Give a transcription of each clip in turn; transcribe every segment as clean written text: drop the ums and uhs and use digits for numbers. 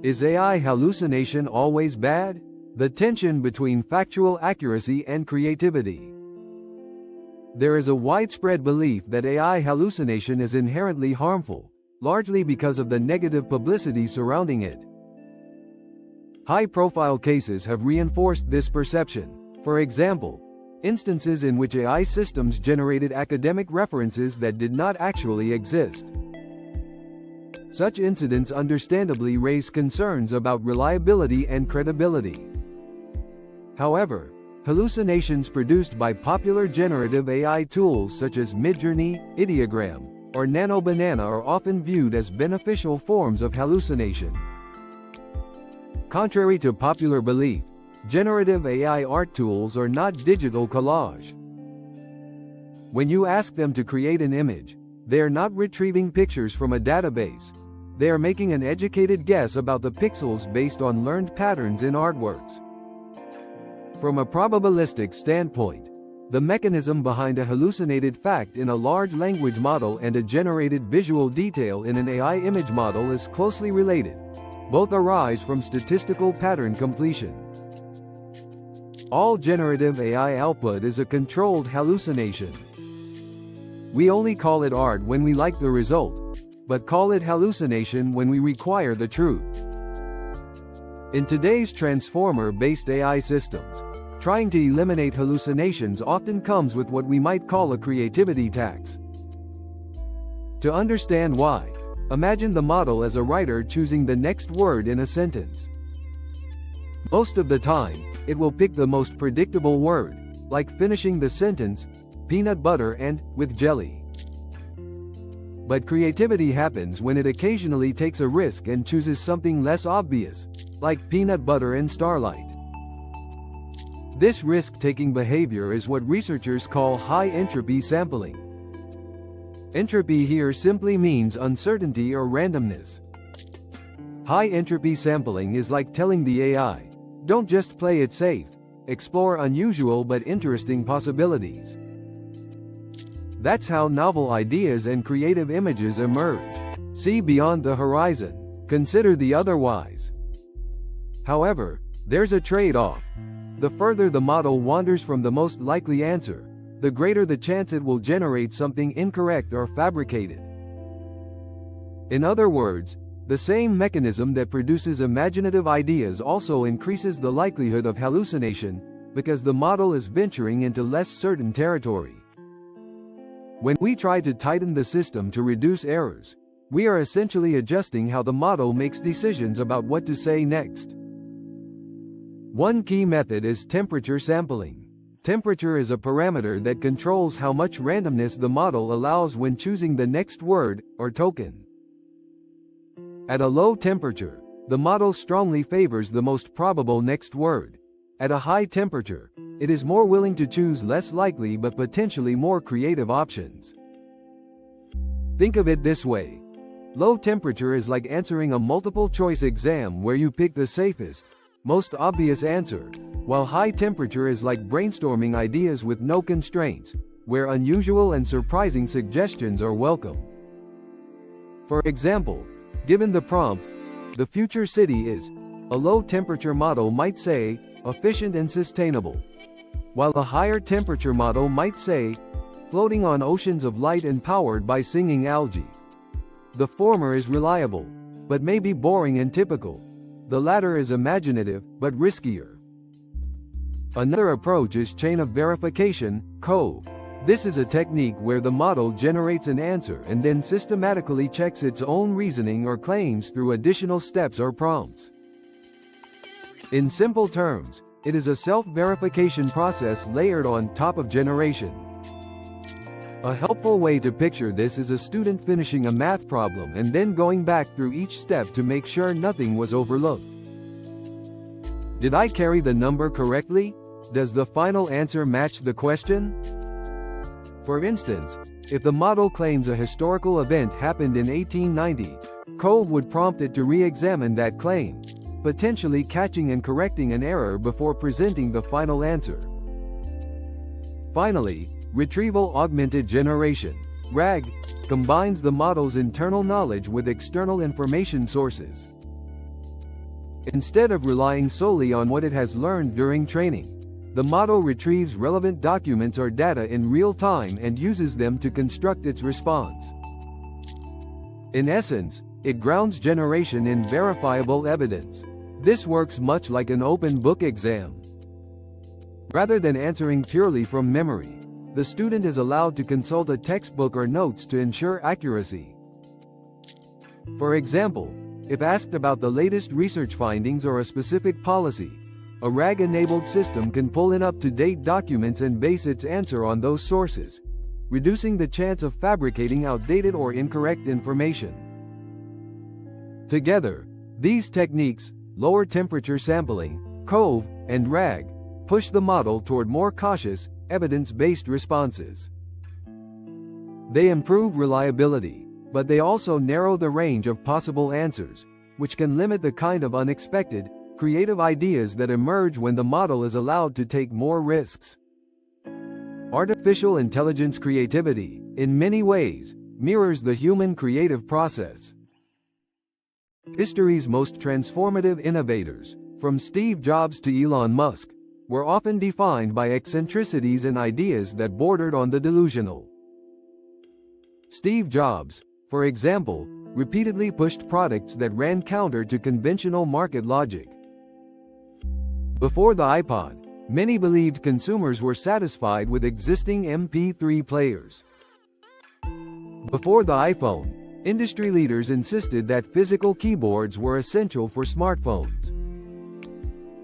Is AI hallucination always bad? The tension between factual accuracy and creativity. There is a widespread belief that AI hallucination is inherently harmful, largely because of the negative publicity surrounding it. High-profile cases have reinforced this perception. For example, instances in which AI systems generated academic references that did not actually exist. Such incidents understandably raise concerns about reliability and credibility. However, hallucinations produced by popular generative AI tools such as Midjourney, Ideogram, or NanoBanana are often viewed as beneficial forms of hallucination. Contrary to popular belief, generative AI art tools are not digital collage. When you ask them to create an image, they are not retrieving pictures from a database. They are making an educated guess about the pixels based on learned patterns in artworks. From a probabilistic standpoint, the mechanism behind a hallucinated fact in a large language model and a generated visual detail in an AI image model is closely related. Both arise from statistical pattern completion. All generative AI output is a controlled hallucination. We only call it art when we like the result, but call it hallucination when we require the truth. In today's transformer-based AI systems, trying to eliminate hallucinations often comes with what we might call a creativity tax. To understand why, imagine the model as a writer choosing the next word in a sentence. Most of the time, it will pick the most predictable word, like finishing the sentence, peanut butter and, with jelly. But creativity happens when it occasionally takes a risk and chooses something less obvious, like peanut butter and starlight. This risk-taking behavior is what researchers call high-entropy sampling. Entropy here simply means uncertainty or randomness. High-entropy sampling is like telling the AI, don't just play it safe, explore unusual but interesting possibilities. That's how novel ideas and creative images emerge. See beyond the horizon. Consider the otherwise. However, there's a trade-off. The further the model wanders from the most likely answer, the greater the chance it will generate something incorrect or fabricated. In other words, the same mechanism that produces imaginative ideas also increases the likelihood of hallucination, because the model is venturing into less certain territory. When we try to tighten the system to reduce errors, we are essentially adjusting how the model makes decisions about what to say next. One key method is temperature sampling. Temperature is a parameter that controls how much randomness the model allows when choosing the next word, or token. At a low temperature, the model strongly favors the most probable next word. At a high temperature, it is more willing to choose less likely but potentially more creative options. Think of it this way. Low temperature is like answering a multiple-choice exam where you pick the safest, most obvious answer, while high temperature is like brainstorming ideas with no constraints, where unusual and surprising suggestions are welcome. For example, given the prompt, the future city is, a low-temperature model might say, efficient and sustainable, while a higher temperature model might say, floating on oceans of light and powered by singing algae. The former is reliable, but may be boring and typical. The latter is imaginative, but riskier. Another approach is chain of verification, COVE. This is a technique where the model generates an answer and then systematically checks its own reasoning or claims through additional steps or prompts. In simple terms, it is a self-verification process layered on top of generation. A helpful way to picture this is a student finishing a math problem and then going back through each step to make sure nothing was overlooked. Did I carry the number correctly? Does the final answer match the question? For instance, if the model claims a historical event happened in 1890, COVE would prompt it to re-examine that claim, potentially catching and correcting an error before presenting the final answer. Finally, Retrieval Augmented Generation, RAG, combines the model's internal knowledge with external information sources. Instead of relying solely on what it has learned during training, the model retrieves relevant documents or data in real time and uses them to construct its response. In essence, it grounds generation in verifiable evidence. This works much like an open book exam. Rather than answering purely from memory, the student is allowed to consult a textbook or notes to ensure accuracy. For example, if asked about the latest research findings or a specific policy, a RAG-enabled system can pull in up-to-date documents and base its answer on those sources, reducing the chance of fabricating outdated or incorrect information. Together, these techniques, lower temperature sampling, COVE, and RAG, push the model toward more cautious, evidence-based responses. They improve reliability, but they also narrow the range of possible answers, which can limit the kind of unexpected, creative ideas that emerge when the model is allowed to take more risks. Artificial intelligence creativity, in many ways, mirrors the human creative process. History's most transformative innovators, from Steve Jobs to Elon Musk, were often defined by eccentricities and ideas that bordered on the delusional. Steve Jobs, for example, repeatedly pushed products that ran counter to conventional market logic. Before the iPod, many believed consumers were satisfied with existing MP3 players. Before the iPhone, industry leaders insisted that physical keyboards were essential for smartphones.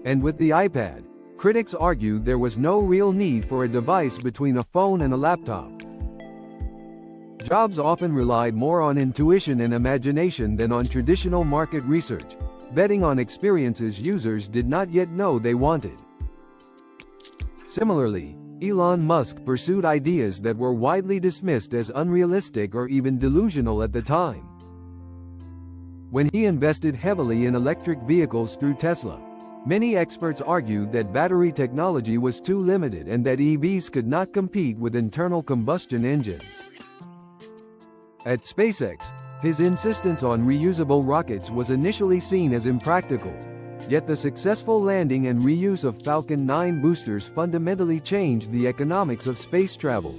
And with the iPad, critics argued there was no real need for a device between a phone and a laptop. Jobs often relied more on intuition and imagination than on traditional market research, betting on experiences users did not yet know they wanted. Similarly, Elon Musk pursued ideas that were widely dismissed as unrealistic or even delusional at the time. When he invested heavily in electric vehicles through Tesla, many experts argued that battery technology was too limited and that EVs could not compete with internal combustion engines. At SpaceX, his insistence on reusable rockets was initially seen as impractical, yet the successful landing and reuse of Falcon 9 boosters fundamentally changed the economics of space travel.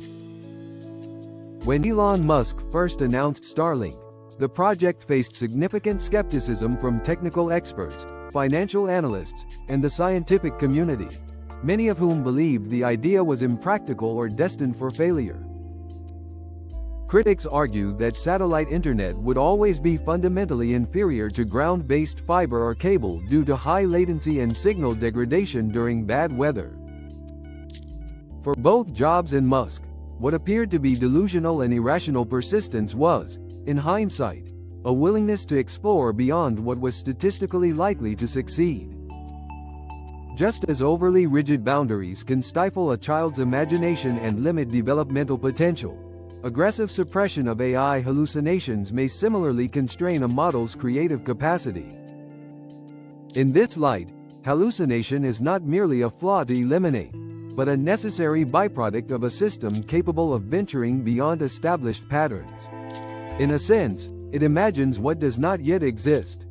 When Elon Musk first announced Starlink, the project faced significant skepticism from technical experts, financial analysts, and the scientific community, many of whom believed the idea was impractical or destined for failure. Critics argued that satellite internet would always be fundamentally inferior to ground-based fiber or cable due to high latency and signal degradation during bad weather. For both Jobs and Musk, what appeared to be delusional and irrational persistence was, in hindsight, a willingness to explore beyond what was statistically likely to succeed. Just as overly rigid boundaries can stifle a child's imagination and limit developmental potential, aggressive suppression of AI hallucinations may similarly constrain a model's creative capacity. In this light, hallucination is not merely a flaw to eliminate, but a necessary byproduct of a system capable of venturing beyond established patterns. In a sense, it imagines what does not yet exist.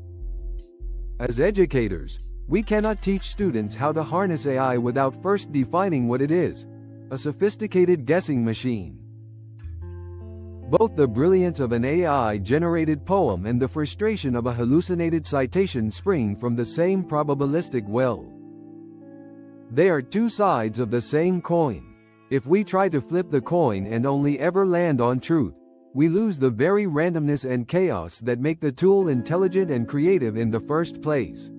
As educators, we cannot teach students how to harness AI without first defining what it is: a sophisticated guessing machine. Both the brilliance of an AI-generated poem and the frustration of a hallucinated citation spring from the same probabilistic well. They are two sides of the same coin. If we try to flip the coin and only ever land on truth, we lose the very randomness and chaos that make the tool intelligent and creative in the first place.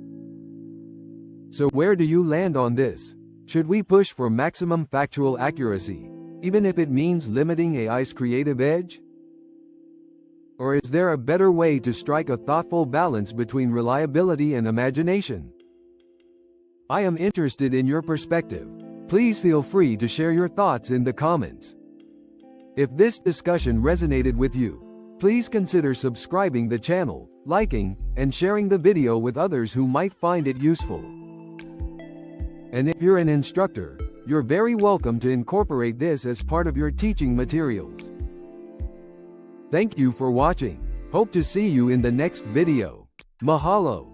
So where do you land on this? Should we push for maximum factual accuracy, even if it means limiting AI's creative edge? Or is there a better way to strike a thoughtful balance between reliability and imagination? I am interested in your perspective. Please feel free to share your thoughts in the comments. If this discussion resonated with you, please consider subscribing the channel, liking, and sharing the video with others who might find it useful. And if you're an instructor, you're very welcome to incorporate this as part of your teaching materials. Thank you for watching. Hope to see you in the next video. Mahalo.